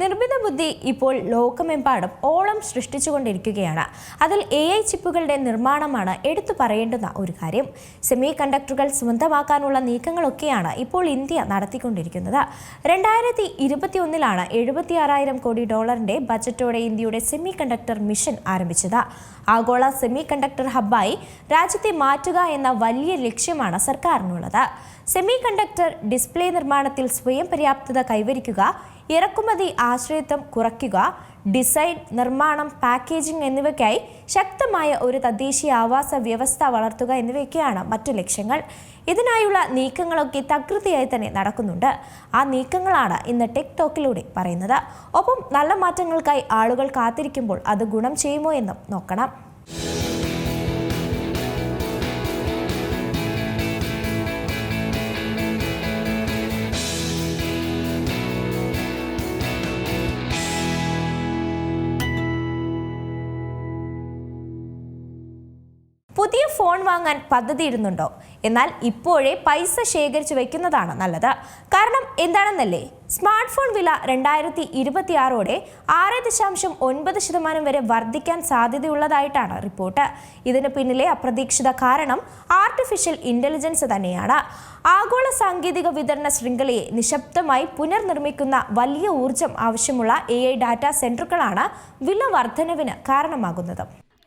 നിർമ്മിത ബുദ്ധി ഇപ്പോൾ ലോകമെമ്പാടും ഓളം സൃഷ്ടിച്ചുകൊണ്ടിരിക്കുകയാണ്. അതിൽ AI ചിപ്പുകളുടെ നിർമ്മാണമാണ് എടുത്തു പറയേണ്ടുന്ന ഒരു കാര്യം. സെമി കണ്ടക്ടറുകൾ സ്വന്തമാക്കാനുള്ള നീക്കങ്ങളൊക്കെയാണ് ഇപ്പോൾ ഇന്ത്യ നടത്തിക്കൊണ്ടിരിക്കുന്നത്. 2021 $76,000 കോടി ബജറ്റോടെ ഇന്ത്യയുടെ സെമി കണ്ടക്ടർ മിഷൻ ആരംഭിച്ചത്. ആഗോള സെമി കണ്ടക്ടർ ഹബ്ബായി രാജ്യത്തെ മാറ്റുക എന്ന വലിയ ലക്ഷ്യമാണ് സർക്കാരിനുള്ളത്. സെമി കണ്ടക്ടർ ഡിസ്പ്ലേ നിർമ്മാണത്തിൽ സ്വയം പര്യാപ്തത കൈവരിക്കുക, ഇറക്കുമതി ആശ്രയത്വം കുറയ്ക്കുക, ഡിസൈൻ, നിർമ്മാണം, പാക്കേജിംഗ് എന്നിവയ്ക്കായി ശക്തമായ ഒരു തദ്ദേശീയ ആവാസ വ്യവസ്ഥ വളർത്തുക എന്നിവയൊക്കെയാണ് മറ്റു ലക്ഷ്യങ്ങൾ. ഇതിനായുള്ള നീക്കങ്ങളൊക്കെ തകൃതിയായി തന്നെ നടക്കുന്നുണ്ട്. ആ നീക്കങ്ങളാണ് ഇന്ന് ടെക് ടോക്കിലൂടെ പറയുന്നത്. ഒപ്പം നല്ല മാറ്റങ്ങൾക്കായി ആളുകൾ കാത്തിരിക്കുമ്പോൾ അത് ഗുണം ചെയ്യുമോ എന്നും നോക്കണം. പുതിയ ഫോൺ വാങ്ങാൻ പദ്ധതിയിടുന്നുണ്ടോ? എന്നാൽ ഇപ്പോഴേ പൈസ ശേഖരിച്ചു വയ്ക്കുന്നതാണ് നല്ലത്. കാരണം എന്താണെന്നല്ലേ? സ്മാർട്ട് ഫോൺ വില 2026 6.9% വരെ വർദ്ധിക്കാൻ സാധ്യതയുള്ളതായിട്ടാണ് റിപ്പോർട്ട്. ഇതിന് പിന്നിലെ അപ്രതീക്ഷിത കാരണം ആർട്ടിഫിഷ്യൽ ഇന്റലിജൻസ് തന്നെയാണ്. ആഗോള സാങ്കേതിക വിതരണ ശൃംഖലയെ നിശബ്ദമായി പുനർനിർമ്മിക്കുന്ന വലിയ ഊർജം ആവശ്യമുള്ള AI ഡാറ്റാ സെന്ററുകളാണ് വില വർധനവിന് കാരണമാകുന്നത്.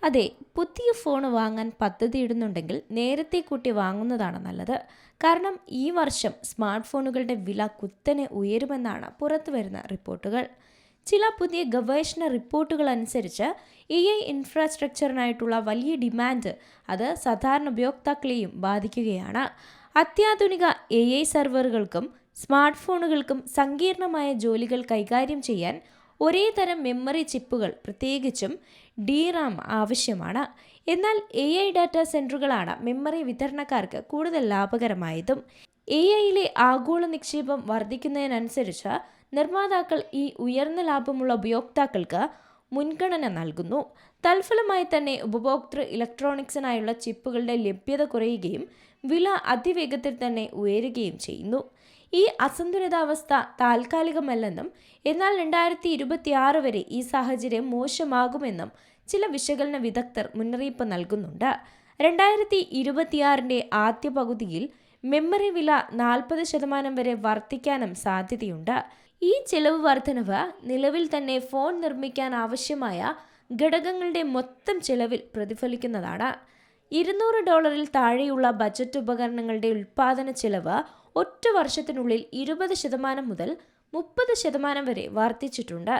അതെ, പുതിയ ഫോൺ വാങ്ങാൻ പദ്ധതിയിടുന്നുണ്ടെങ്കിൽ നേരത്തെ കൂട്ടി വാങ്ങുന്നതാണ് നല്ലത്. കാരണം ഈ വർഷം സ്മാർട്ട് ഫോണുകളുടെ വില കുത്തനെ ഉയരുമെന്നാണ് പുറത്തുവരുന്ന റിപ്പോർട്ടുകൾ. ചില പുതിയ ഗവേഷണ റിപ്പോർട്ടുകൾ അനുസരിച്ച് AI ഇൻഫ്രാസ്ട്രക്ചറിനായിട്ടുള്ള വലിയ ഡിമാൻഡ് അത് സാധാരണ ഉപയോക്താക്കളെയും ബാധിക്കുകയാണ്. അത്യാധുനിക AI സെർവറുകൾക്കും സ്മാർട്ട് ഫോണുകൾക്കും സങ്കീർണമായ ജോലികൾ കൈകാര്യം ചെയ്യാൻ ഒരേ തരം മെമ്മറി ചിപ്പുകൾ, പ്രത്യേകിച്ചും DRAM ആവശ്യമാണ്. എന്നാൽ AI ഡാറ്റാ സെന്ററുകളാണ് മെമ്മറി വിതരണക്കാർക്ക് കൂടുതൽ ലാഭകരമായതും. AIയിലെ ആഗോള നിക്ഷേപം വർദ്ധിക്കുന്നതിനനുസരിച്ച് നിർമ്മാതാക്കൾ ഈ ഉയർന്ന ലാഭമുള്ള ഉപയോക്താക്കൾക്ക് മുൻഗണന നൽകുന്നു. തൽഫലമായി തന്നെ ഉപഭോക്തൃ ഇലക്ട്രോണിക്സിനായുള്ള ചിപ്പുകളുടെ ലഭ്യത കുറയുകയും വില അതിവേഗത്തിൽ തന്നെ ഉയരുകയും ചെയ്യുന്നു. ഈ അസന്തുലിതാവസ്ഥ താൽക്കാലികമല്ലെന്നും എന്നാൽ 2026 വരെ ഈ സാഹചര്യം മോശമാകുമെന്നും ചില വിശകലന വിദഗ്ധർ മുന്നറിയിപ്പ് നൽകുന്നുണ്ട്. 2026 ആദ്യ പകുതിയിൽ മെമ്മറി വില 40% വരെ വർദ്ധിക്കാനും സാധ്യതയുണ്ട്. ഈ ചെലവ് വർധനവ് നിലവിൽ തന്നെ ഫോൺ നിർമ്മിക്കാൻ ആവശ്യമായ ഘടകങ്ങളുടെ മൊത്തം ചെലവിൽ പ്രതിഫലിക്കുന്നതാണ്. $200 താഴെയുള്ള ബജറ്റ് ഉപകരണങ്ങളുടെ ഉൽപ്പാദന ചെലവ് ഒറ്റ വർഷത്തിനുള്ളിൽ 20% മുതൽ 30% വരെ വർദ്ധിച്ചിട്ടുണ്ട്.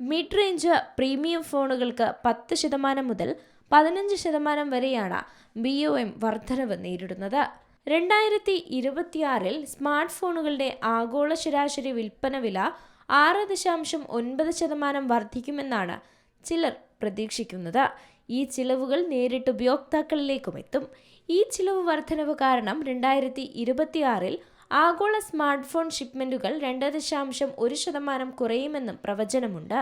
മിഡ് റേഞ്ച് പ്രീമിയം ഫോണുകൾക്ക് 10% മുതൽ 15% വരെയാണ് BOM വർധനവ് നേരിടുന്നത്. 2026 സ്മാർട്ട് ഫോണുകളുടെ ആഗോള ശരാശരി വിൽപ്പന വില 6.9% വർദ്ധിക്കുമെന്നാണ് ചിലർ പ്രതീക്ഷിക്കുന്നത്. ഈ ചിലവുകൾ നേരിട്ട് ഉപയോക്താക്കളിലേക്കും എത്തും. ഈ ചിലവ് വർധനവ് കാരണം 2026 ആഗോള സ്മാർട്ട് ഫോൺ ഷിപ്മെന്റുകൾ 2.1% കുറയുമെന്നും പ്രവചനമുണ്ട്.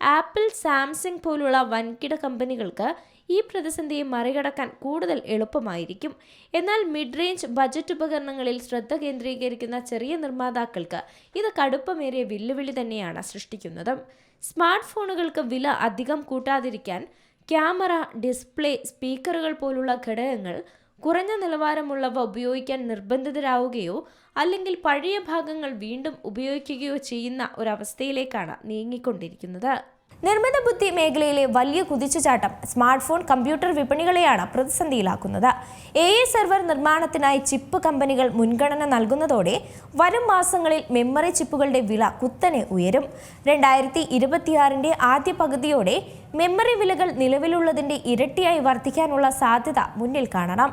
ആപ്പിൾ, സാംസങ് പോലുള്ള വൻകിട കമ്പനികൾക്ക് ഈ പ്രതിസന്ധിയെ മറികടക്കാൻ കൂടുതൽ എളുപ്പമായിരിക്കും. എന്നാൽ മിഡ് റേഞ്ച് ബജറ്റ് ഉപകരണങ്ങളിൽ ശ്രദ്ധ കേന്ദ്രീകരിക്കുന്ന ചെറിയ നിർമ്മാതാക്കൾക്ക് ഇത് കടുപ്പമേറിയ വെല്ലുവിളി തന്നെയാണ് സൃഷ്ടിക്കുന്നത്. സ്മാർട്ട് ഫോണുകൾക്ക് വില അധികം കൂട്ടാതിരിക്കാൻ ക്യാമറ, ഡിസ്പ്ലേ, സ്പീക്കറുകൾ പോലുള്ള ഘടകങ്ങൾ കുറഞ്ഞ നിലവാരമുള്ളവ ഉപയോഗിക്കാൻ നിർബന്ധിതരാവുകയോ അല്ലെങ്കിൽ പഴയ ഭാഗങ്ങൾ വീണ്ടും ഉപയോഗിക്കുകയോ ചെയ്യുന്ന ഒരവസ്ഥയിലേക്കാണ് നീങ്ങിക്കൊണ്ടിരിക്കുന്നത്. നിർമ്മിത ബുദ്ധി മേഖലയിലെ വലിയ കുതിച്ചുചാട്ടം സ്മാർട്ട് ഫോൺ, കമ്പ്യൂട്ടർ വിപണികളെയാണ് പ്രതിസന്ധിയിലാക്കുന്നത്. AI സെർവർ നിർമ്മാണത്തിനായി ചിപ്പ് കമ്പനികൾ മുൻഗണന നൽകുന്നതോടെ വരും മാസങ്ങളിൽ മെമ്മറി ചിപ്പുകളുടെ വില കുത്തനെ ഉയരും. 2026 ആദ്യ പകുതിയോടെ മെമ്മറി വിലകൾ നിലവിലുള്ളതിന്റെ ഇരട്ടിയായി വർദ്ധിക്കാനുള്ള സാധ്യത മുന്നിൽ കാണണം.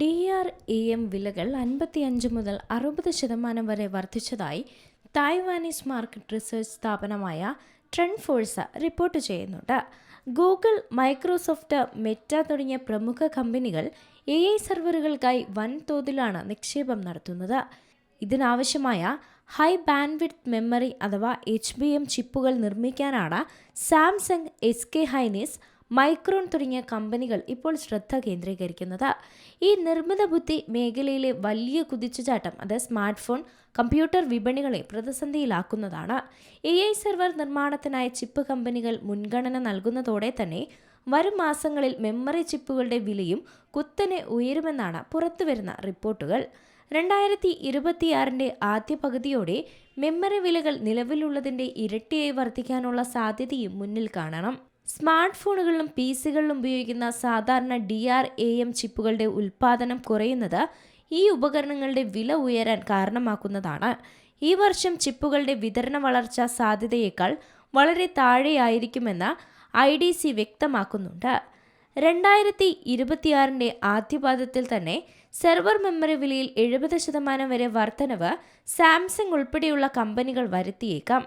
DRAM വിലകൾ 55 മുതൽ 60% വരെ വർദ്ധിച്ചതായി തായ്വാനീസ് മാർക്കറ്റ് റിസർച്ച് സ്ഥാപനമായ ട്രെൻഡ്ഫോഴ്സ് റിപ്പോർട്ട് ചെയ്യുന്നുണ്ട്. ഗൂഗിൾ, മൈക്രോസോഫ്റ്റ്, മെറ്റ തുടങ്ങിയ പ്രമുഖ കമ്പനികൾ AI സെർവറുകൾക്കായി വൻതോതിലാണ് നിക്ഷേപം നടത്തുന്നത്. ഇതിനാവശ്യമായ ഹൈ ബാൻഡ്വിഡ്ത്ത് മെമ്മറി അഥവാ HBM ചിപ്പുകൾ നിർമ്മിക്കാനാണ് സാംസങ്, SK ഹൈനിസ്, മൈക്രോൺ തുടങ്ങിയ കമ്പനികൾ ഇപ്പോൾ ശ്രദ്ധ കേന്ദ്രീകരിക്കുന്നത്. ഈ നിർമ്മിത ബുദ്ധി മേഖലയിലെ വലിയ കുതിച്ചുചാട്ടം അത് സ്മാർട്ട് ഫോൺ, കമ്പ്യൂട്ടർ വിപണികളെ പ്രതിസന്ധിയിലാക്കുന്നതാണ്. AI സെർവർ നിർമ്മാണത്തിനായി ചിപ്പ് കമ്പനികൾ മുൻഗണന നൽകുന്നതോടെ തന്നെ വരും മാസങ്ങളിൽ മെമ്മറി ചിപ്പുകളുടെ വിലയും കുത്തനെ ഉയരുമെന്നാണ് പുറത്തുവരുന്ന റിപ്പോർട്ടുകൾ. 2026 ആദ്യ പകുതിയോടെ മെമ്മറി വിലകൾ നിലവിലുള്ളതിൻ്റെ ഇരട്ടിയായി വർദ്ധിക്കാനുള്ള സാധ്യതയും മുന്നിൽ കാണണം. സ്മാർട്ട് ഫോണുകളിലും PC-കളിലും ഉപയോഗിക്കുന്ന സാധാരണ DRAM ചിപ്പുകളുടെ ഉൽപ്പാദനം കുറയുന്നത് ഈ ഉപകരണങ്ങളുടെ വില ഉയരാൻ കാരണമാക്കുന്നതാണ്. ഈ വർഷം ചിപ്പുകളുടെ വിതരണ വളർച്ച സാധ്യതയേക്കാൾ വളരെ താഴെയായിരിക്കുമെന്ന് IDC വ്യക്തമാക്കുന്നുണ്ട്. 2026 ആദ്യപാദത്തിൽ തന്നെ സെർവർ മെമ്മറി വിലയിൽ 70% വരെ വർധനവ് സാംസങ് ഉൾപ്പെടെയുള്ള കമ്പനികൾ വരുത്തിയേക്കാം.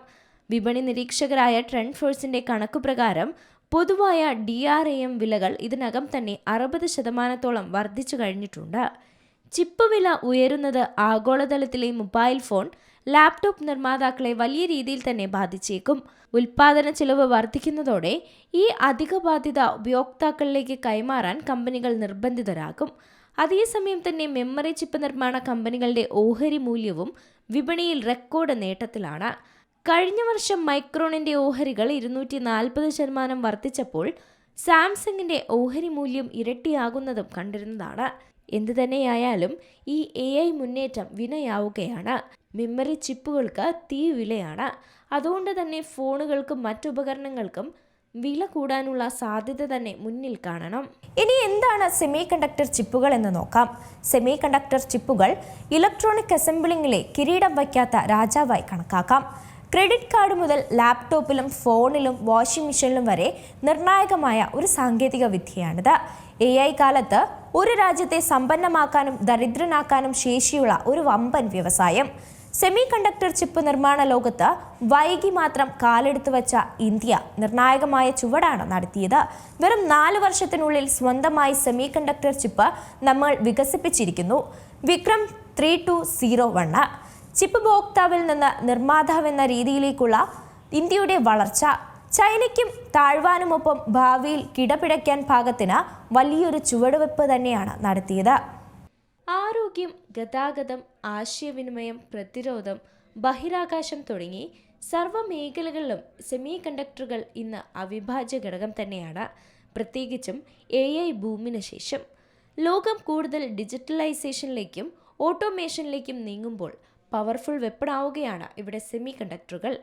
വിപണി നിരീക്ഷകരായ ട്രെൻഡ് ഫോഴ്സിന്റെ കണക്കുപ്രകാരം പൊതുവായ DRAM വിലകൾ ഇതിനകം തന്നെ 60% വർദ്ധിച്ചു കഴിഞ്ഞിട്ടുണ്ട്. ചിപ്പ് വില ഉയരുന്നത് ആഗോളതലത്തിലെ മൊബൈൽ ഫോൺ, ലാപ്ടോപ്പ് നിർമ്മാതാക്കളെ വലിയ രീതിയിൽ തന്നെ ബാധിച്ചേക്കും. ഉൽപാദന ചെലവ് വർദ്ധിക്കുന്നതോടെ ഈ അധിക ബാധ്യത ഉപയോക്താക്കളിലേക്ക് കൈമാറാൻ കമ്പനികൾ നിർബന്ധിതരാകും. അതേസമയം തന്നെ മെമ്മറി ചിപ്പ് നിർമ്മാണ കമ്പനികളുടെ ഓഹരി മൂല്യവും വിപണിയിൽ റെക്കോർഡ് നേട്ടത്തിലാണ്. കഴിഞ്ഞ വർഷം മൈക്രോണിന്റെ ഓഹരികൾ 240% വർദ്ധിച്ചപ്പോൾ സാംസങ്ങിന്റെ ഓഹരി മൂല്യം ഇരട്ടിയാകുന്നതും കണ്ടിരുന്നതാണ്. എന്തുതന്നെയായാലും ഈ AI മുന്നേറ്റം വിനയാവുകയാണ്. മെമ്മറി ചിപ്പുകൾക്ക് തീ വിലയാണ്. അതുകൊണ്ട് തന്നെ ഫോണുകൾക്കും മറ്റുപകരണങ്ങൾക്കും വില കൂടാനുള്ള സാധ്യത തന്നെ മുന്നിൽ കാണണം. ഇനി എന്താണ് സെമി കണ്ടക്ടർ ചിപ്പുകൾ എന്ന് നോക്കാം. സെമി കണ്ടക്ടർ ചിപ്പുകൾ ഇലക്ട്രോണിക് അസംബ്ലിങ്ങിലെ കിരീടം വയ്ക്കാത്ത രാജാവായി കണക്കാക്കാം. ക്രെഡിറ്റ് കാർഡ് മുതൽ ലാപ്ടോപ്പിലും ഫോണിലും വാഷിംഗ് മെഷീനിലും വരെ നിർണായകമായ ഒരു സാങ്കേതിക വിദ്യയാണിത്. AI കാലത്ത് ഒരു രാജ്യത്തെ സമ്പന്നമാക്കാനും ദരിദ്രനാക്കാനും ശേഷിയുള്ള ഒരു വമ്പൻ വ്യവസായം. സെമി കണ്ടക്ടർ ചിപ്പ് നിർമ്മാണ ലോകത്ത് വൈകി മാത്രം കാലെടുത്തു വച്ച ഇന്ത്യ നിർണായകമായ ചുവടാണ് നടത്തിയത്. വെറും 4 വർഷത്തിനുള്ളിൽ സ്വന്തമായി സെമി കണ്ടക്ടർ ചിപ്പ് നമ്മൾ വികസിപ്പിച്ചിരിക്കുന്നു. വിക്രം 3201 ചിപ്പ് ഉപഭോക്താവിൽ നിന്ന് നിർമ്മാതാവെന്ന രീതിയിലേക്കുള്ള ഇന്ത്യയുടെ വളർച്ച ചൈനയ്ക്കും താഴ്വാനുമൊപ്പം ഭാവിയിൽ കിടപിടയ്ക്കാൻ പാകത്തിന് വലിയൊരു ചുവടുവെപ്പ് തന്നെയാണ് നടത്തിയത്. ആരോഗ്യം, ഗതാഗതം, ആശയവിനിമയം, പ്രതിരോധം, ബഹിരാകാശം തുടങ്ങി സർവ്വ മേഖലകളിലും സെമി കണ്ടക്ടറുകൾ ഇന്ന് അവിഭാജ്യ ഘടകം തന്നെയാണ്. പ്രത്യേകിച്ചും AI ബൂമിന് ശേഷം ലോകം കൂടുതൽ ഡിജിറ്റലൈസേഷനിലേക്കും ഓട്ടോമേഷനിലേക്കും നീങ്ങുമ്പോൾ പവർഫുൾ വെപ്പണാവുകയാണ് ഇവിടെ സെമി കണ്ടക്ടറുകൾ.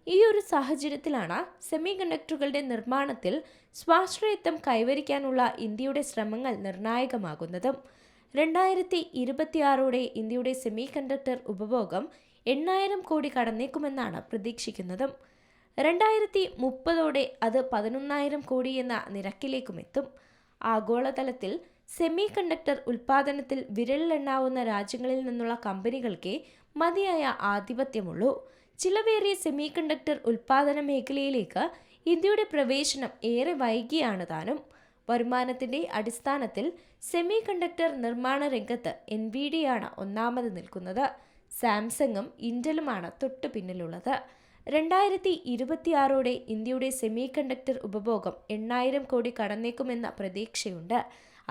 ഈ ഒരു സാഹചര്യത്തിലാണ് സെമി കണ്ടക്ടറുകളുടെ നിർമ്മാണത്തിൽ സ്വാശ്രയത്വം കൈവരിക്കാനുള്ള ഇന്ത്യയുടെ ശ്രമങ്ങൾ നിർണായകമാകുന്നതും. 2026 ഇന്ത്യയുടെ സെമി കണ്ടക്ടർ ഉപഭോഗം 8,000 കോടി കടന്നേക്കുമെന്നാണ് പ്രതീക്ഷിക്കുന്നതും. 2030 അത് 11,000 കോടി എന്ന നിരക്കിലേക്കുമെത്തും. ആഗോളതലത്തിൽ സെമി കണ്ടക്ടർ ഉൽപ്പാദനത്തിൽ വിരലിലെണ്ണാവുന്ന രാജ്യങ്ങളിൽ നിന്നുള്ള കമ്പനികൾക്കേ മതിയായ ആധിപത്യമുള്ളൂ. ചിലവേറിയ സെമി കണ്ടക്ടർ ഉൽപ്പാദന മേഖലയിലേക്ക് ഇന്ത്യയുടെ പ്രവേശനം ഏറെ വൈകിയാണ് താനും. വരുമാനത്തിന്റെ അടിസ്ഥാനത്തിൽ സെമി കണ്ടക്ടർ നിർമ്മാണ രംഗത്ത് NVIDIA ഒന്നാമത് നിൽക്കുന്നത്. സാംസങ്ങും ഇന്റലുമാണ് തൊട്ടു പിന്നിലുള്ളത്. 2026 ഇന്ത്യയുടെ സെമി കണ്ടക്ടർ ഉപഭോഗം 8,000 കോടി കടന്നേക്കുമെന്ന പ്രതീക്ഷയുണ്ട്.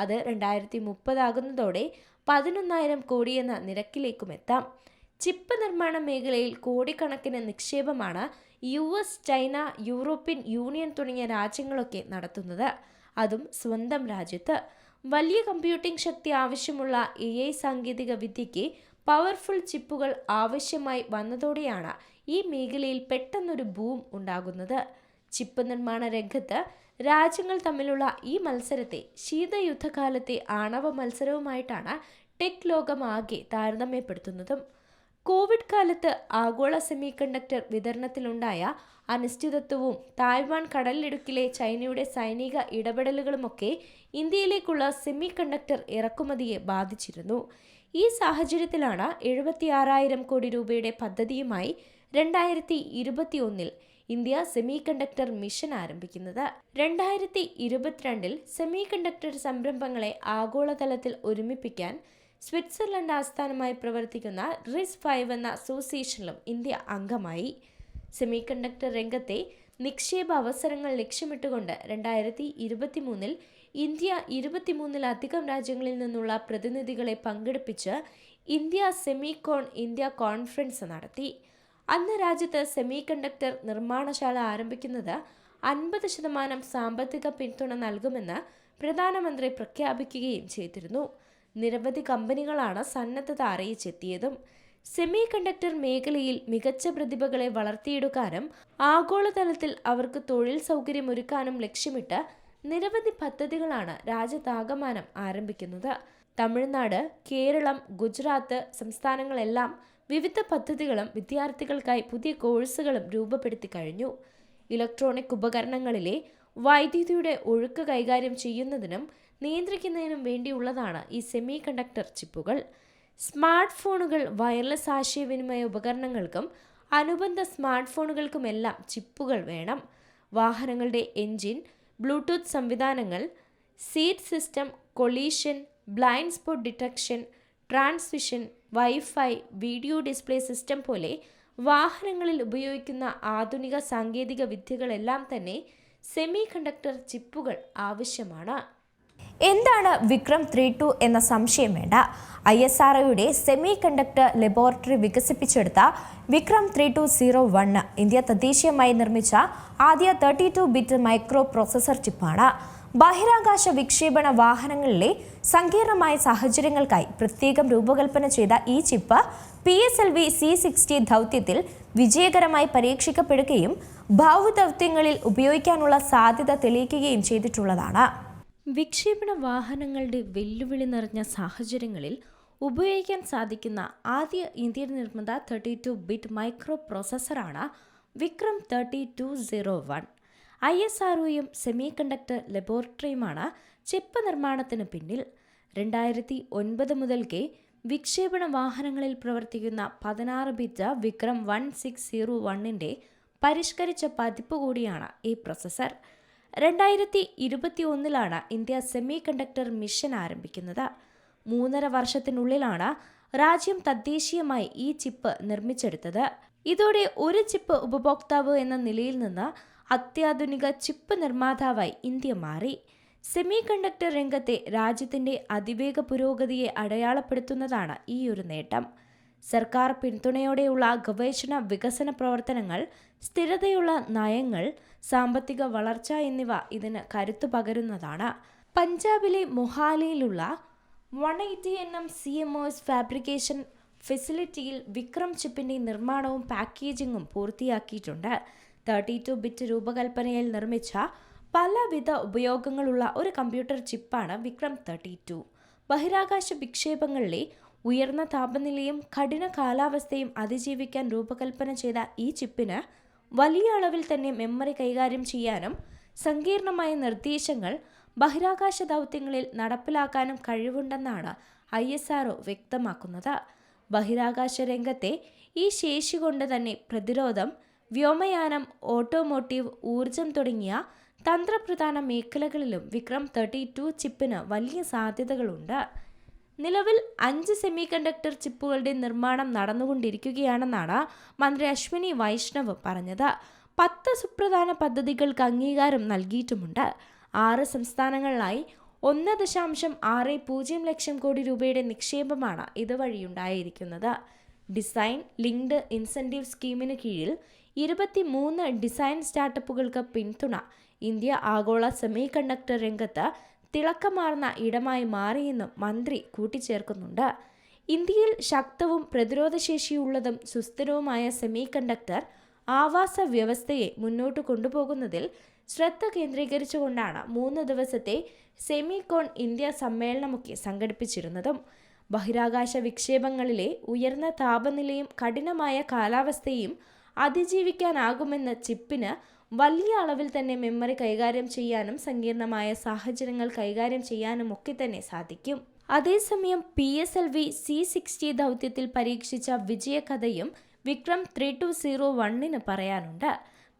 അത് 2030 ആകുന്നതോടെ 11,000 കോടി എന്ന നിരക്കിലേക്കുമെത്താം. ചിപ്പ് നിർമ്മാണ മേഖലയിൽ കോടിക്കണക്കിന് നിക്ഷേപമാണ് US, ചൈന, യൂറോപ്യൻ യൂണിയൻ തുടങ്ങിയ രാജ്യങ്ങളൊക്കെ നടത്തുന്നത്. അതും സ്വന്തം രാജ്യത്ത്. വലിയ കമ്പ്യൂട്ടിംഗ് ശക്തി ആവശ്യമുള്ള AI സാങ്കേതിക വിദ്യയ്ക്ക് പവർഫുൾ ചിപ്പുകൾ ആവശ്യമായി വന്നതോടെയാണ് ഈ മേഖലയിൽ പെട്ടെന്നൊരു ബൂം ഉണ്ടാകുന്നത്. ചിപ്പ് നിർമ്മാണ രംഗത്ത് രാജ്യങ്ങൾ തമ്മിലുള്ള ഈ മത്സരത്തെ ശീതയുദ്ധകാലത്തെ ആണവ മത്സരവുമായിട്ടാണ് ടെക് ലോകമാകെ താരതമ്യപ്പെടുത്തുന്നതും. കോവിഡ് കാലത്ത് ആഗോള സെമി കണ്ടക്ടർ വിതരണത്തിലുണ്ടായ അനിശ്ചിതത്വവും തായ്വാൻ കടലിടുക്കിലെ ചൈനയുടെ സൈനിക ഇടപെടലുകളുമൊക്കെ ഇന്ത്യയിലേക്കുള്ള സെമി കണ്ടക്ടർ ഇറക്കുമതിയെ ബാധിച്ചിരുന്നു. ഈ സാഹചര്യത്തിലാണ് 76,000 കോടി രൂപയുടെ പദ്ധതിയുമായി 2021 ഇന്ത്യ സെമി കണ്ടക്ടർ മിഷൻ ആരംഭിക്കുന്നത്. 2022 സെമി കണ്ടക്ടർ സംരംഭങ്ങളെ ആഗോളതലത്തിൽ ഒരുമിപ്പിക്കാൻ സ്വിറ്റ്സർലൻഡ് ആസ്ഥാനമായി പ്രവർത്തിക്കുന്ന RISC-V എന്ന അസോസിയേഷനിലും ഇന്ത്യ അംഗമായി. സെമി കണ്ടക്ടർ രംഗത്തെ നിക്ഷേപ അവസരങ്ങൾ ലക്ഷ്യമിട്ടുകൊണ്ട് 2023 ഇന്ത്യ 23-ലധികം രാജ്യങ്ങളിൽ നിന്നുള്ള പ്രതിനിധികളെ പങ്കെടുപ്പിച്ച് ഇന്ത്യ സെമികോൺ ഇന്ത്യ കോൺഫറൻസ് നടത്തി. അന്ന് രാജ്യത്ത് സെമി കണ്ടക്ടർ നിർമ്മാണശാല ആരംഭിക്കുന്നത് 50% സാമ്പത്തിക പിന്തുണ നൽകുമെന്ന് പ്രധാനമന്ത്രി പ്രഖ്യാപിക്കുകയും ചെയ്തിരുന്നു. നിരവധി കമ്പനികളാണ് സന്നദ്ധത അറിയിച്ചെത്തിയതും. സെമി കണ്ടക്ടർ മേഖലയിൽ മികച്ച പ്രതിഭകളെ വളർത്തിയെടുക്കാനും ആഗോളതലത്തിൽ അവർക്ക് തൊഴിൽ സൗകര്യമൊരുക്കാനും ലക്ഷ്യമിട്ട് നിരവധി പദ്ധതികളാണ് രാജ്യത്താകമാനം ആരംഭിക്കുന്നത്. തമിഴ്നാട്, കേരളം, ഗുജറാത്ത് സംസ്ഥാനങ്ങളെല്ലാം വിവിധ പദ്ധതികളും വിദ്യാർത്ഥികൾക്കായി പുതിയ കോഴ്സുകളും രൂപപ്പെടുത്തി കഴിഞ്ഞു. ഇലക്ട്രോണിക് ഉപകരണങ്ങളിലെ വൈദ്യുതിയുടെ ഒഴുക്ക് കൈകാര്യം ചെയ്യുന്നതിനും നിയന്ത്രിക്കുന്നതിനും വേണ്ടിയുള്ളതാണ് ഈ സെമി കണ്ടക്ടർ ചിപ്പുകൾ. സ്മാർട്ട് ഫോണുകൾ, വയർലെസ് ആശയവിനിമയ ഉപകരണങ്ങൾക്കും അനുബന്ധ സ്മാർട്ട് ഫോണുകൾക്കുമെല്ലാം ചിപ്പുകൾ വേണം. വാഹനങ്ങളുടെ എൻജിൻ, ബ്ലൂടൂത്ത് സംവിധാനങ്ങൾ, seat system, collision, blind spot detection, transmission, wifi, video display system പോലെ വാഹനങ്ങളിൽ ഉപയോഗിക്കുന്ന ആധുനിക സാങ്കേതിക വിദ്യകളെല്ലാം തന്നെ സെമി കണ്ടക്ടർ ചിപ്പുകൾ ആവശ്യമാണ്. എന്താണ് വിക്രം 32 എന്ന സംശയം വേണ്ട. ISROയുടെ സെമി കണ്ടക്ടർ ലബോറട്ടറി വികസിപ്പിച്ചെടുത്ത വിക്രം 3201 ഇന്ത്യ തദ്ദേശീയമായി നിർമ്മിച്ച ആദ്യ 32-ബിറ്റ് മൈക്രോ പ്രോസസർ ചിപ്പാണ്. ബഹിരാകാശ വിക്ഷേപണ വാഹനങ്ങളിലെ സങ്കീർണമായ സാഹചര്യങ്ങൾക്കായി പ്രത്യേകം രൂപകൽപ്പന ചെയ്ത ഈ ചിപ്പ് PSLV C-60 ദൗത്യത്തിൽ വിജയകരമായി പരീക്ഷിക്കപ്പെടുകയും ഭൗമദൗത്യങ്ങളിൽ ഉപയോഗിക്കാനുള്ള സാധ്യത തെളിയിക്കുകയും ചെയ്തിട്ടുള്ളതാണ്. വിക്ഷേപണ വാഹനങ്ങളുടെ വെല്ലുവിളി നിറഞ്ഞ സാഹചര്യങ്ങളിൽ ഉപയോഗിക്കാൻ സാധിക്കുന്ന ആദ്യ ഇന്ത്യൻ നിർമ്മിത 32-ബിറ്റ് മൈക്രോ പ്രോസസറാണ് വിക്രം 3201. ISROയും സെമി കണ്ടക്ടർ ലബോറട്ടറിയുമാണ് ചിപ്പ് നിർമ്മാണത്തിന് പിന്നിൽ. 2009 മുതൽക്കേ വിക്ഷേപണ വാഹനങ്ങളിൽ പ്രവർത്തിക്കുന്ന 16-ബിറ്റ് വിക്രം 1601ന്റെ പരിഷ്കരിച്ച പതിപ്പ് കൂടിയാണ് ഈ processor. 2021 India semi conductor mission ആരംഭിക്കുന്നത്. 3.5 വർഷത്തിനുള്ളിലാണ് രാജ്യം തദ്ദേശീയമായി ഈ ചിപ്പ് നിർമ്മിച്ചെടുത്തത്. ഇതോടെ ഒരു ചിപ്പ് ഉപഭോക്താവ് എന്ന നിലയിൽ നിന്ന് അത്യാധുനിക ചിപ്പ് നിർമ്മാതാവായി ഇന്ത്യ മാറി. സെമി കണ്ടക്ടർ രംഗത്തെ രാജ്യത്തിൻ്റെ അതിവേഗ പുരോഗതിയെ അടയാളപ്പെടുത്തുന്നതാണ് ഈ ഒരു നേട്ടം. സർക്കാർ പിന്തുണയോടെയുള്ള ഗവേഷണ വികസന പ്രവർത്തനങ്ങൾ, സ്ഥിരതയുള്ള നയങ്ങൾ, സാമ്പത്തിക വളർച്ച എന്നിവ ഇതിന് കരുത്തു പകരുന്നതാണ്. പഞ്ചാബിലെ മൊഹാലിയിലുള്ള 180nm CMOS ഫാബ്രിക്കേഷൻ ഫെസിലിറ്റിയിൽ വിക്രം ചിപ്പിൻ്റെ നിർമ്മാണവും പാക്കേജിങ്ങും പൂർത്തിയാക്കിയിട്ടുണ്ട്. 32-ബിറ്റ് രൂപകൽപ്പനയിൽ നിർമ്മിച്ച പലവിധ ഉപയോഗങ്ങളുള്ള ഒരു കമ്പ്യൂട്ടർ ചിപ്പാണ് വിക്രം 32. ബഹിരാകാശ വിക്ഷേപങ്ങളിലെ ഉയർന്ന താപനിലയും കഠിന കാലാവസ്ഥയും അതിജീവിക്കാൻ രൂപകൽപ്പന ചെയ്ത ഈ ചിപ്പിന് വലിയ അളവിൽ തന്നെ മെമ്മറി കൈകാര്യം ചെയ്യാനും സങ്കീർണമായ നിർദ്ദേശങ്ങൾ ബഹിരാകാശ ദൗത്യങ്ങളിൽ നടപ്പിലാക്കാനും കഴിവുണ്ടെന്നാണ് ISRO വ്യക്തമാക്കുന്നത്. ബഹിരാകാശ രംഗത്തെ ഈ ശേഷി കൊണ്ട് തന്നെ പ്രതിരോധം, വ്യോമയാനം, ഓട്ടോമോട്ടീവ്, ഊർജം തുടങ്ങിയ തന്ത്രപ്രധാന മേഖലകളിലും വിക്രം 32 ചിപ്പിന് വലിയ സാധ്യതകളുണ്ട്. നിലവിൽ 5 സെമി കണ്ടക്ടർ ചിപ്പുകളുടെ നിർമ്മാണം നടന്നുകൊണ്ടിരിക്കുകയാണെന്നാണ് മന്ത്രി അശ്വിനി വൈഷ്ണവ് പറഞ്ഞത്. 10 സുപ്രധാന പദ്ധതികൾക്ക് അംഗീകാരം നൽകിയിട്ടുമുണ്ട്. 6 സംസ്ഥാനങ്ങളിലായി 1.60 ലക്ഷം കോടി രൂപയുടെ നിക്ഷേപമാണ് ഇതുവഴിയുണ്ടായിരിക്കുന്നത്. ഡിസൈൻ ലിങ്ക്ഡ് ഇൻസെൻറ്റീവ് സ്കീമിന് കീഴിൽ 23 ഡിസൈൻ സ്റ്റാർട്ടപ്പുകൾക്ക് പിന്തുണ ഇന്ത്യ ആഗോള സെമി കണ്ടക്ടർ രംഗത്ത് തിളക്കമാർന്ന ഇടമായി മാറിയെന്നും മന്ത്രി കൂട്ടിച്ചേർക്കുന്നുണ്ട്. ഇന്ത്യയിൽ ശക്തവും പ്രതിരോധശേഷിയുള്ളതും സുസ്ഥിരവുമായ സെമി കണ്ടക്ടർ ആവാസ വ്യവസ്ഥയെ മുന്നോട്ട് കൊണ്ടുപോകുന്നതിൽ ശ്രദ്ധ കേന്ദ്രീകരിച്ചുകൊണ്ടാണ് 3 ദിവസത്തെ സെമികോൺ ഇന്ത്യ സമ്മേളനമൊക്കെ സംഘടിപ്പിച്ചിരുന്നതും. ബഹിരാകാശ വിക്ഷേപങ്ങളിലെ ഉയർന്ന താപനിലയും കഠിനമായ കാലാവസ്ഥയും അതിജീവിക്കാനാകുമെന്ന ചിപ്പിന് വലിയ അളവിൽ തന്നെ മെമ്മറി കൈകാര്യം ചെയ്യാനും സങ്കീർണമായ സാഹചര്യങ്ങൾ കൈകാര്യം ചെയ്യാനും ഒക്കെ തന്നെ സാധിക്കും. അതേസമയം PSLV C-60 ദൗത്യത്തിൽ പരീക്ഷിച്ച വിജയകഥയും വിക്രം 3201 പറയാനുണ്ട്.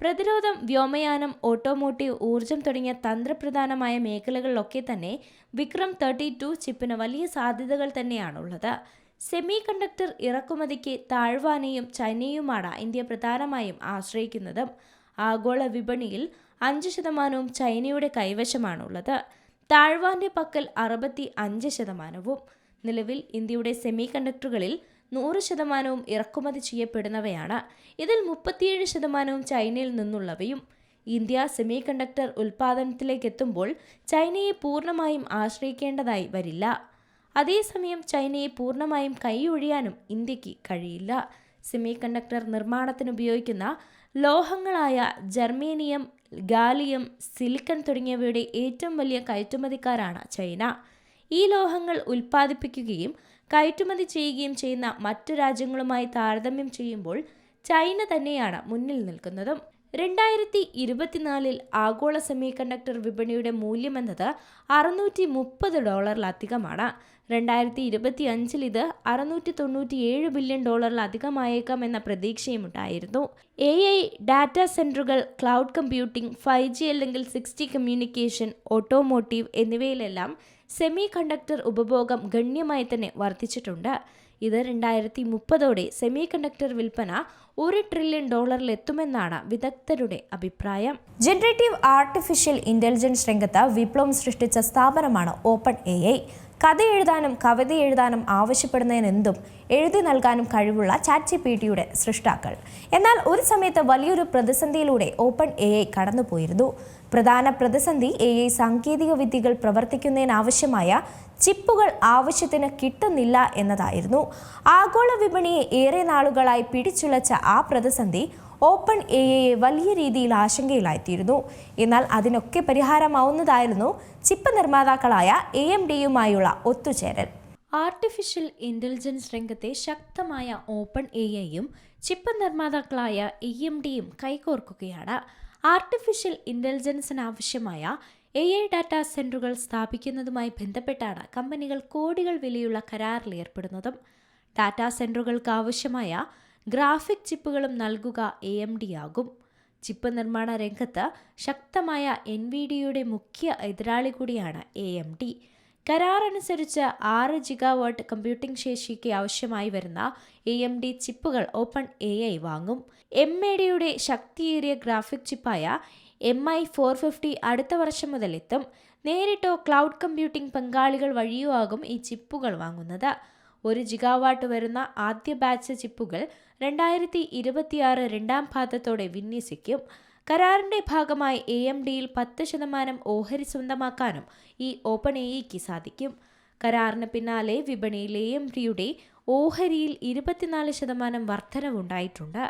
പ്രതിരോധം, വ്യോമയാനം, ഓട്ടോമോട്ടീവ്, ഊർജം തുടങ്ങിയ തന്ത്രപ്രധാനമായ മേഖലകളിലൊക്കെ തന്നെ വിക്രം 32 ചിപ്പിന് വലിയ സാധ്യതകൾ തന്നെയാണുള്ളത്. സെമി കണ്ടക്ടർ ഇറക്കുമതിക്ക് താഴ്വാനെയും ചൈനയുമാണ് ഇന്ത്യ പ്രധാനമായും ആശ്രയിക്കുന്നതും. ആഗോള വിപണിയിൽ 5% ചൈനയുടെ കൈവശമാണുള്ളത്. താഴ്വാന്റെ പക്കൽ 65%. നിലവിൽ ഇന്ത്യയുടെ സെമി കണ്ടക്ടറുകളിൽ 100% ഇറക്കുമതി ചെയ്യപ്പെടുന്നവയാണ്. ഇതിൽ 37% ചൈനയിൽ നിന്നുള്ളവയും. ഇന്ത്യ സെമി കണ്ടക്ടർ ഉൽപ്പാദനത്തിലേക്ക് എത്തുമ്പോൾ ചൈനയെ പൂർണ്ണമായും ആശ്രയിക്കേണ്ടതായി വരില്ല. അതേസമയം ചൈനയെ പൂർണ്ണമായും കൈയൊഴിയാനും ഇന്ത്യക്ക് കഴിയില്ല. സെമി കണ്ടക്ടർ നിർമ്മാണത്തിന് ഉപയോഗിക്കുന്ന ലോഹങ്ങളായ ജർമേനിയം, ഗാലിയം, സിലിക്കൺ തുടങ്ങിയവയുടെ ഏറ്റവും വലിയ കയറ്റുമതിക്കാരാണ് ചൈന. ഈ ലോഹങ്ങൾ ഉൽപ്പാദിപ്പിക്കുകയും കയറ്റുമതി ചെയ്യുകയും ചെയ്യുന്ന മറ്റു രാജ്യങ്ങളുമായി താരതമ്യം ചെയ്യുമ്പോൾ ചൈന തന്നെയാണ് മുന്നിൽ നിൽക്കുന്നതും. 2024 ആഗോള സെമി കണ്ടക്ടർ വിപണിയുടെ മൂല്യമെന്നത് $630 2025 ഇത് $697 ബില്യൺ അധികമായേക്കാമെന്ന പ്രതീക്ഷയുമുണ്ടായിരുന്നു. AI, ഡാറ്റാ സെന്ററുകൾ, ക്ലൗഡ് കമ്പ്യൂട്ടിംഗ്, 5G അല്ലെങ്കിൽ 6G കമ്മ്യൂണിക്കേഷൻ, ഓട്ടോമോട്ടീവ് എന്നിവയിലെല്ലാം സെമി കണ്ടക്ടർ ഉപഭോഗം ഗണ്യമായി തന്നെ വർദ്ധിച്ചിട്ടുണ്ട്. ഇത് 2030 സെമി കണ്ടക്ടർ വിൽപ്പന $1 ട്രില്യൺ എത്തുമെന്നാണ് വിദഗ്ധരുടെ അഭിപ്രായം. ജനറേറ്റീവ് ആർട്ടിഫിഷ്യൽ ഇന്റലിജൻസ് രംഗത്ത് വിപ്ലവം സൃഷ്ടിച്ച സ്ഥാപനമാണ് ഓപ്പൺ AI. കഥ എഴുതാനും കവിത എഴുതാനും ആവശ്യപ്പെടുന്നതിനെന്തും എഴുതി നൽകാനും കഴിവുള്ള ChatGPTയുടെ സൃഷ്ടാക്കൾ. എന്നാൽ ഒരു സമയത്ത് വലിയൊരു പ്രതിസന്ധിയിലൂടെ ഓപ്പൺ AI കടന്നുപോയിരുന്നു. പ്രധാന പ്രതിസന്ധി AI സാങ്കേതിക വിദ്യകൾ പ്രവർത്തിക്കുന്നതിനാവശ്യമായ ചിപ്പുകൾ ആവശ്യത്തിന് കിട്ടുന്നില്ല എന്നതായിരുന്നു. ആഗോള വിപണിയെ ഏറെ നാളുകളായി പിടിച്ചുലച്ച ആ പ്രതിസന്ധി ഓപ്പൺ AIയെ വലിയ രീതിയിൽ ആശങ്കയിലായിത്തീരുന്നു. എന്നാൽ അതിനൊക്കെ പരിഹാരമാവുന്നതായിരുന്നു ചിപ്പ് നിർമ്മാതാക്കളായ AMDയുമായുള്ള ഒത്തുചേരൽ. ആർട്ടിഫിഷ്യൽ ഇന്റലിജൻസ് രംഗത്തെ ശക്തമായ ഓപ്പൺ AIയും ചിപ്പ് നിർമ്മാതാക്കളായ AMDയും കൈകോർക്കുകയാണ്. ആർട്ടിഫിഷ്യൽ ഇന്റലിജൻസിനാവശ്യമായ AI ഡാറ്റാ സെന്ററുകൾ സ്ഥാപിക്കുന്നതുമായി ബന്ധപ്പെട്ടാണ് കമ്പനികൾ കോടികൾ വിലയുള്ള കരാറിൽ ഏർപ്പെടുന്നതും. ഡാറ്റാ സെന്ററുകൾക്ക് ആവശ്യമായ ഗ്രാഫിക് ചിപ്പുകളും നൽകുക AMDയാകും. ചിപ്പ് നിർമ്മാണ രംഗത്ത് ശക്തമായ NVIDIയയുടെ മുഖ്യ എതിരാളി കൂടിയാണ് AMD. കരാറനുസരിച്ച് 6 GW കമ്പ്യൂട്ടിംഗ് ശേഷിക്ക് ആവശ്യമായി വരുന്ന AMD ചിപ്പുകൾ ഓപ്പൺ AI വാങ്ങും. MADയുടെ ശക്തിയേറിയ ഗ്രാഫിക് ചിപ്പായ MI450 അടുത്ത വർഷം മുതൽ എത്തും. നേരിട്ടോ ക്ലൗഡ് കമ്പ്യൂട്ടിംഗ് പങ്കാളികൾ വഴിയോ ആകും ഈ ചിപ്പുകൾ വാങ്ങുന്നത്. 1 GW വരുന്ന ആദ്യ ബാച്ച് ചിപ്പുകൾ 2026 രണ്ടാം പാദത്തോടെ വിന്യസിക്കും. കരാറിന്റെ ഭാഗമായി AMDയിൽ 10% ഓഹരി സ്വന്തമാക്കാനും ഈ ഓപ്പൺ AIക്ക് സാധിക്കും. കരാറിന് പിന്നാലെ വിപണിയിൽ AMDയുടെ ഓഹരിയിൽ 24% വർധനവുണ്ടായിട്ടുണ്ട്.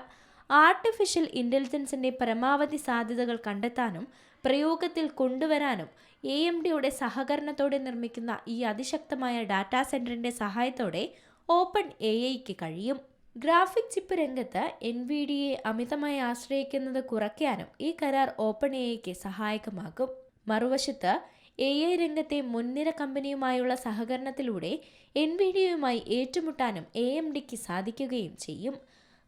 ആർട്ടിഫിഷ്യൽ ഇന്റലിജൻസിന്റെ പരമാവധി സാധ്യതകൾ കണ്ടെത്താനും പ്രയോഗത്തിൽ കൊണ്ടുവരാനും AMDയുടെ സഹകരണത്തോടെ നിർമ്മിക്കുന്ന ഈ അതിശക്തമായ ഡാറ്റാ സെന്ററിന്റെ സഹായത്തോടെ ഓപ്പൺ AIക്ക് കഴിയും. ഗ്രാഫിക് ചിപ്പ് രംഗത്ത് NVIDIയെ അമിതമായി ആശ്രയിക്കുന്നത് കുറയ്ക്കാനും ഈ കരാർ ഓപ്പൺ AIക്ക് സഹായകമാകും. മറുവശത്ത് AI രംഗത്തെ മുൻനിര കമ്പനിയുമായുള്ള സഹകരണത്തിലൂടെ NVIDIയുമായി ഏറ്റുമുട്ടാനും AMDക്ക് സാധിക്കുകയും ചെയ്യും.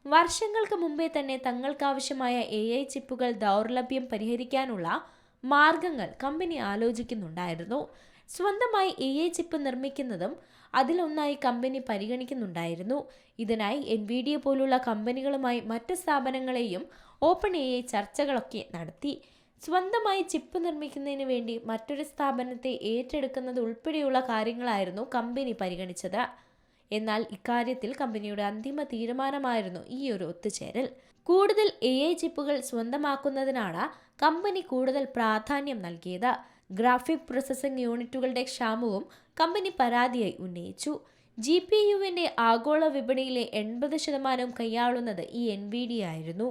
വർഷങ്ങൾക്ക് മുമ്പേ തന്നെ തങ്ങൾക്കാവശ്യമായ AI ചിപ്പുകൾ ദൗർലഭ്യം പരിഹരിക്കാനുള്ള മാർഗങ്ങൾ കമ്പനി ആലോചിക്കുന്നുണ്ടായിരുന്നു. സ്വന്തമായി AI ചിപ്പ് നിർമ്മിക്കുന്നതും അതിലൊന്നായി കമ്പനി പരിഗണിക്കുന്നുണ്ടായിരുന്നു. ഇതിനായി NVIDIയ പോലുള്ള കമ്പനികളുമായി മറ്റ് സ്ഥാപനങ്ങളെയും ഓപ്പൺ AI ചർച്ചകളൊക്കെ നടത്തി. സ്വന്തമായി ചിപ്പ് നിർമ്മിക്കുന്നതിന് വേണ്ടി മറ്റൊരു സ്ഥാപനത്തെ ഏറ്റെടുക്കുന്നത് ഉൾപ്പെടെയുള്ള കാര്യങ്ങളായിരുന്നു കമ്പനി പരിഗണിച്ചത്. എന്നാൽ ഇക്കാര്യത്തിൽ കമ്പനിയുടെ അന്തിമ തീരുമാനമായിരുന്നു ഈ ഒരു ഒത്തുചേരൽ. കൂടുതൽ AI ചിപ്പുകൾ സ്വന്തമാക്കുന്നതിനാണ് കമ്പനി കൂടുതൽ പ്രാധാന്യം നൽകിയത്. ഗ്രാഫിക് പ്രോസസ്സിംഗ് യൂണിറ്റുകളുടെ ക്ഷാമവും കമ്പനി പരാതിയായി ഉന്നയിച്ചു. GPUവിന്റെ ആഗോള വിപണിയിലെ 80% കൈയാളുന്നത് ഈ NVIDIയ ആയിരുന്നു.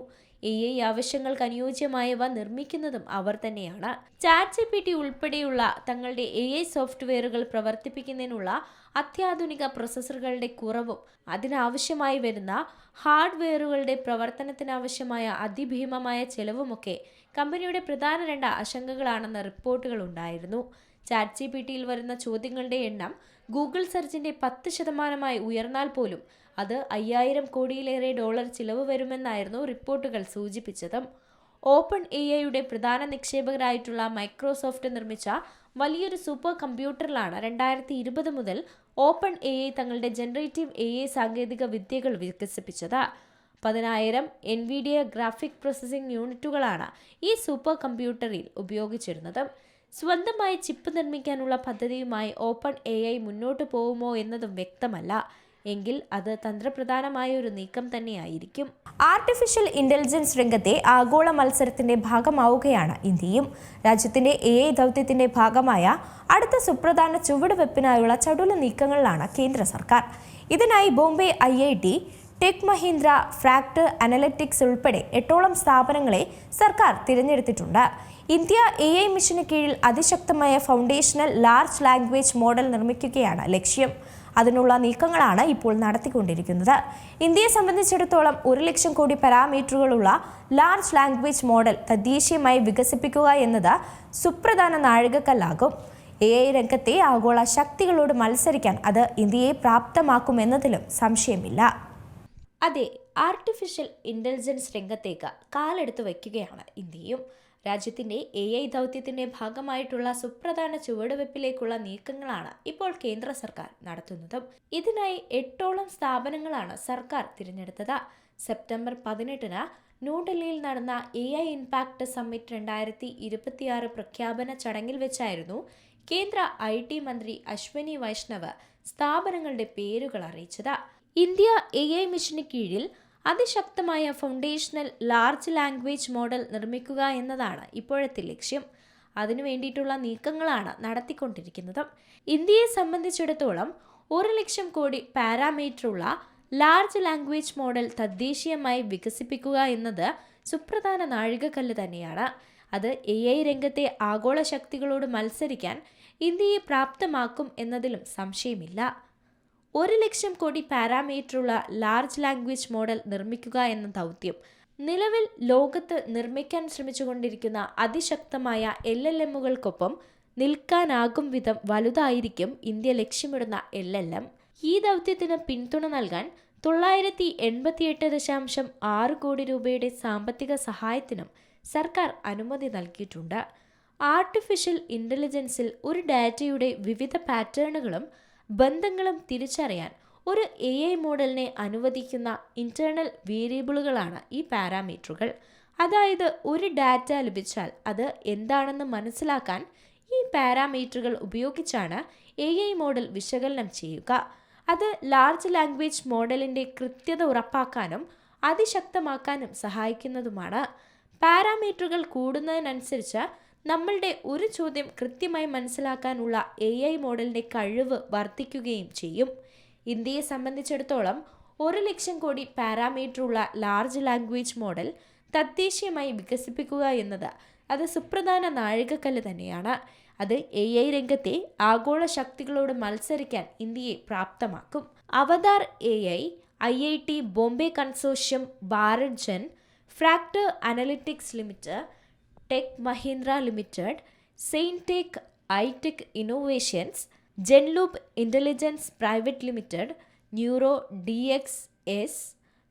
AI ആവശ്യങ്ങൾക്ക് അനുയോജ്യമായവ നിർമ്മിക്കുന്നതും അവർ തന്നെയാണ്. ChatGPT ഉൾപ്പെടെയുള്ള തങ്ങളുടെ AI സോഫ്റ്റ്വെയറുകൾ പ്രവർത്തിപ്പിക്കുന്നതിനുള്ള അത്യാധുനിക പ്രൊസസ്സറുകളുടെ കുറവും അതിനാവശ്യമായി വരുന്ന ഹാർഡ്വെയറുകളുടെ പ്രവർത്തനത്തിനാവശ്യമായ അതിഭീമമായ ചെലവുമൊക്കെ കമ്പനിയുടെ പ്രധാന 2 ആശങ്കകളാണെന്ന റിപ്പോർട്ടുകൾ ഉണ്ടായിരുന്നു. ChatGPTയിൽ വരുന്ന ചോദ്യങ്ങളുടെ എണ്ണം ഗൂഗിൾ സെർച്ചിന്റെ 10% ഉയർന്നാൽ പോലും അത് $5000 കോടിയിലേറെ ചിലവ് വരുമെന്നായിരുന്നു റിപ്പോർട്ടുകൾ സൂചിപ്പിച്ചത്. ഓപ്പൺ AIയുടെ പ്രധാന നിക്ഷേപകരായിട്ടുള്ള മൈക്രോസോഫ്റ്റ് നിർമ്മിച്ച വലിയൊരു സൂപ്പർ കമ്പ്യൂട്ടറിലാണ് 2020 മുതൽ ഓപ്പൺ AI തങ്ങളുടെ ജനറേറ്റീവ് AI സാങ്കേതിക വിദ്യകൾ വികസിപ്പിച്ചത്. 10,000 NVIDIA ഗ്രാഫിക് പ്രോസസ്സിംഗ് യൂണിറ്റുകളാണ് ഈ സൂപ്പർ കമ്പ്യൂട്ടറിൽ ഉപയോഗിച്ചിരുന്നത്. സ്വന്തമായി ചിപ്പ് നിർമ്മിക്കാനുള്ള പദ്ധതിയുമായി OpenAI മുന്നോട്ട് പോകുമോ എന്നതും വ്യക്തമല്ല. എങ്കിൽ അത് തന്ത്രപ്രധാനമായ ഒരു നീക്കം തന്നെയായിരിക്കും. ആർട്ടിഫിഷ്യൽ ഇന്റലിജൻസ് രംഗത്തെ ആഗോള മത്സരത്തിന്റെ ഭാഗമാവുകയാണ് ഇന്ത്യയും. രാജ്യത്തിന്റെ AI ദൗത്യത്തിന്റെ ഭാഗമായ അടുത്ത സുപ്രധാന ചുവടുവെപ്പിനായുള്ള ചടുല നീക്കങ്ങളിലാണ് കേന്ദ്ര സർക്കാർ. ഇതിനായി Bombay IIT, tech Mahindra, ഫ്രാക്ട് analytics ഉൾപ്പെടെ 8ഓളം സ്ഥാപനങ്ങളെ സർക്കാർ തിരഞ്ഞെടുത്തിട്ടുണ്ട്. ഇന്ത്യ AI മിഷന് കീഴിൽ അതിശക്തമായ ഫൗണ്ടേഷണൽ ലാർജ് ലാംഗ്വേജ് മോഡൽ നിർമ്മിക്കുകയാണ് ലക്ഷ്യം. അതിനുള്ള നീക്കങ്ങളാണ് ഇപ്പോൾ നടത്തിക്കൊണ്ടിരിക്കുന്നത്. ഇന്ത്യയെ സംബന്ധിച്ചിടത്തോളം 1 lakh crore പാരാമീറ്ററുകളുള്ള large language model തദ്ദേശീയമായി വികസിപ്പിക്കുക എന്നത് സുപ്രധാന നാഴികക്കല്ലാകും. AI രംഗത്തെ ആഗോള ശക്തികളോട് മത്സരിക്കാൻ അത് ഇന്ത്യയെ പ്രാപ്തമാക്കുമെന്നതിലും സംശയമില്ല. അതെ, ആർട്ടിഫിഷ്യൽ ഇന്റലിജൻസ് രംഗത്തേക്ക് കാലെടുത്ത് വയ്ക്കുകയാണ് ഇന്ത്യയും. രാജ്യത്തിന്റെ AI ദൗത്യത്തിന്റെ ഭാഗമായിട്ടുള്ള സുപ്രധാന ചുവടുവെപ്പിലേക്കുള്ള നീക്കങ്ങളാണ് ഇപ്പോൾ കേന്ദ്ര സർക്കാർ നടത്തുന്നത്. ഇതിനായി 8ഓളം സ്ഥാപനങ്ങളാണ് സർക്കാർ തിരഞ്ഞെടുത്തത്. സെപ്റ്റംബർ 18-ന് ന്യൂഡൽഹിയിൽ നടന്ന AI ഇംപാക്ട് സമ്മിറ്റ് 2026 പ്രഖ്യാപന ചടങ്ങിൽ വെച്ചായിരുന്നു കേന്ദ്ര IT മന്ത്രി അശ്വിനി വൈഷ്ണവ് സ്ഥാപനങ്ങളുടെ പേരുകൾ അറിയിച്ചത്. ഇന്ത്യ AI മിഷന് കീഴിൽ അതിശക്തമായ ഫൗണ്ടേഷണൽ ലാർജ് ലാംഗ്വേജ് മോഡൽ നിർമ്മിക്കുക എന്നതാണ് ഇപ്പോഴത്തെ ലക്ഷ്യം. അതിനു വേണ്ടിയിട്ടുള്ള നീക്കങ്ങളാണ് നടത്തിക്കൊണ്ടിരിക്കുന്നത്. ഇന്ത്യയെ സംബന്ധിച്ചിടത്തോളം 1 lakh crore പാരാമീറ്ററുള്ള large language model തദ്ദേശീയമായി വികസിപ്പിക്കുക എന്നത് സുപ്രധാന നാഴികക്കല്ല് തന്നെയാണ്. അത് AI രംഗത്തെ ആഗോള ശക്തികളോട് മത്സരിക്കാൻ ഇന്ത്യയെ പ്രാപ്തമാക്കും എന്നതിലും സംശയമില്ല. 1 lakh crore പാരാമീറ്ററുള്ള large language model നിർമ്മിക്കുക എന്ന ദൗത്യം നിലവിൽ ലോകത്ത് നിർമ്മിക്കാൻ ശ്രമിച്ചുകൊണ്ടിരിക്കുന്ന അതിശക്തമായ LLMകൾക്കൊപ്പം നിൽക്കാനാകും വിധം വലുതായിരിക്കും ഇന്ത്യ ലക്ഷ്യമിടുന്ന LLM. ഈ ദൗത്യത്തിന് പിന്തുണ നൽകാൻ 988.6 കോടി രൂപയുടെ സാമ്പത്തിക സഹായത്തിനും സർക്കാർ അനുമതി നൽകിയിട്ടുണ്ട്. ആർട്ടിഫിഷ്യൽ ഇന്റലിജൻസിൽ ഒരു ഡാറ്റയുടെ വിവിധ പാറ്റേണുകളും ബന്ധങ്ങളും തിരിച്ചറിയാൻ ഒരു AI മോഡലിനെ അനുവദിക്കുന്ന ഇന്റേണൽ വേരിയബിളുകളാണ് ഈ പാരാമീറ്ററുകൾ. അതായത് ഒരു ഡാറ്റ ലഭിച്ചാൽ അത് എന്താണെന്ന് മനസ്സിലാക്കാൻ ഈ പാരാമീറ്ററുകൾ ഉപയോഗിച്ചാണ് AI മോഡൽ വിശകലനം ചെയ്യുക. അത് ലാർജ് ലാംഗ്വേജ് മോഡലിൻ്റെ കൃത്യത ഉറപ്പാക്കാനും അതിശക്തമാക്കാനും സഹായിക്കുന്നതുമാണ്. പാരാമീറ്ററുകൾ കൂടുന്നതിനനുസരിച്ച് നമ്മളുടെ ഒരു ചോദ്യം കൃത്യമായി മനസ്സിലാക്കാനുള്ള AI മോഡലിൻ്റെ കഴിവ് വർദ്ധിക്കുകയും ചെയ്യും. ഇന്ത്യയെ സംബന്ധിച്ചിടത്തോളം 1 lakh crore പാരാമീറ്ററുള്ള large language model തദ്ദേശീയമായി വികസിപ്പിക്കുക എന്നത് അത് സുപ്രധാന നാഴികക്കല്ല് തന്നെയാണ്. അത് AI രംഗത്തെ ആഗോള ശക്തികളോട് മത്സരിക്കാൻ ഇന്ത്യയെ പ്രാപ്തമാക്കും. Avatar AI, IIT Bombay consortium, Bharat Gen, Fractal Analytics Limited, Tech Mahindra Limited, Zenteiq Aitech Innovations, Genloop Intelligence Private Limited, Neuro DXS,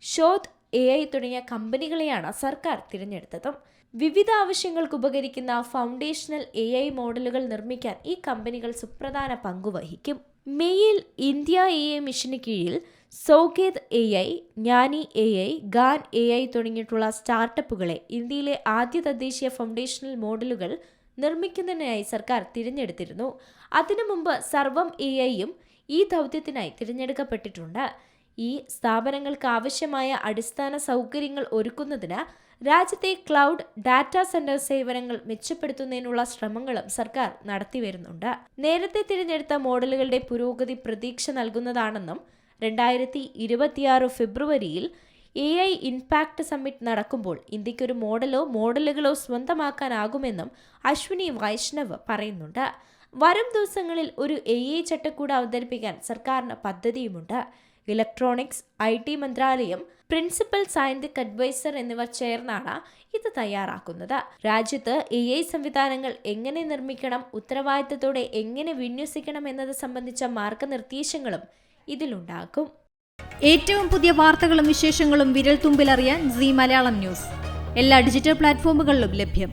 Shodh AI തുടങ്ങിയ കമ്പനികളെയാണ് സർക്കാർ തിരഞ്ഞെടുത്തത്. വിവിധ ആവശ്യങ്ങൾക്ക് ഉപകരിക്കുന്ന ഫൗണ്ടേഷണൽ AI മോഡലുകൾ നിർമ്മിക്കാൻ ഈ കമ്പനികൾ സുപ്രധാന പങ്കുവഹിക്കും. മെയ്യിൽ ഇന്ത്യ AI മിഷന് കീഴിൽ സൗഗേത് AI, ജ്ഞാനി AI, ഗാൻ AI തുടങ്ങിയിട്ടുള്ള സ്റ്റാർട്ടപ്പുകളെ ഇന്ത്യയിലെ ആദ്യ തദ്ദേശീയ ഫൗണ്ടേഷണൽ മോഡലുകൾ നിർമ്മിക്കുന്നതിനായി സർക്കാർ തിരഞ്ഞെടുത്തിരുന്നു. അതിനു മുമ്പ് സർവം AIയും ഈ ദൗത്യത്തിനായി തിരഞ്ഞെടുക്കപ്പെട്ടിട്ടുണ്ട്. ഈ സ്ഥാപനങ്ങൾക്ക് ആവശ്യമായ അടിസ്ഥാന സൗകര്യങ്ങൾ ഒരുക്കുന്നതിന് രാജ്യത്തെ ക്ലൗഡ് ഡാറ്റാ സെന്റർ സേവനങ്ങൾ മെച്ചപ്പെടുത്തുന്നതിനുള്ള ശ്രമങ്ങളും സർക്കാർ നടത്തിവരുന്നുണ്ട്. നേരത്തെ തിരഞ്ഞെടുത്ത മോഡലുകളുടെ പുരോഗതി പ്രതീക്ഷ നൽകുന്നതാണെന്നും 2026 ഫെബ്രുവരിയിൽ AI ഇംപാക്ട് സമ്മിറ്റ് നടക്കുമ്പോൾ ഇന്ത്യക്കൊരു മോഡലുകളോ സ്വന്തമാക്കാനാകുമെന്നും അശ്വിനി വൈഷ്ണവ് പറയുന്നുണ്ട്. വരും ദിവസങ്ങളിൽ ഒരു AI ചട്ടക്കൂട് അവതരിപ്പിക്കാൻ സർക്കാരിന് പദ്ധതിയുമുണ്ട്. ഇലക്ട്രോണിക്സ്, IT മന്ത്രാലയം, പ്രിൻസിപ്പൽ സയന്റിഫിക് അഡ്വൈസർ എന്നിവർ ചേർന്നാണ് ഇത് തയ്യാറാക്കുന്നത്. രാജ്യത്ത് AI സംവിധാനങ്ങൾ എങ്ങനെ നിർമ്മിക്കണം, ഉത്തരവാദിത്തത്തോടെ എങ്ങനെ വിന്യസിക്കണം എന്നത് സംബന്ധിച്ച മാർഗനിർദ്ദേശങ്ങളും ഇതിലുണ്ടാകും. ഏറ്റവും പുതിയ വാർത്തകളും വിശേഷങ്ങളും വിരൽ തുമ്പിലറിയാൻ സീ മലയാളം ന്യൂസ് എല്ലാ ഡിജിറ്റൽ പ്ലാറ്റ്ഫോമുകളിലും ലഭ്യം.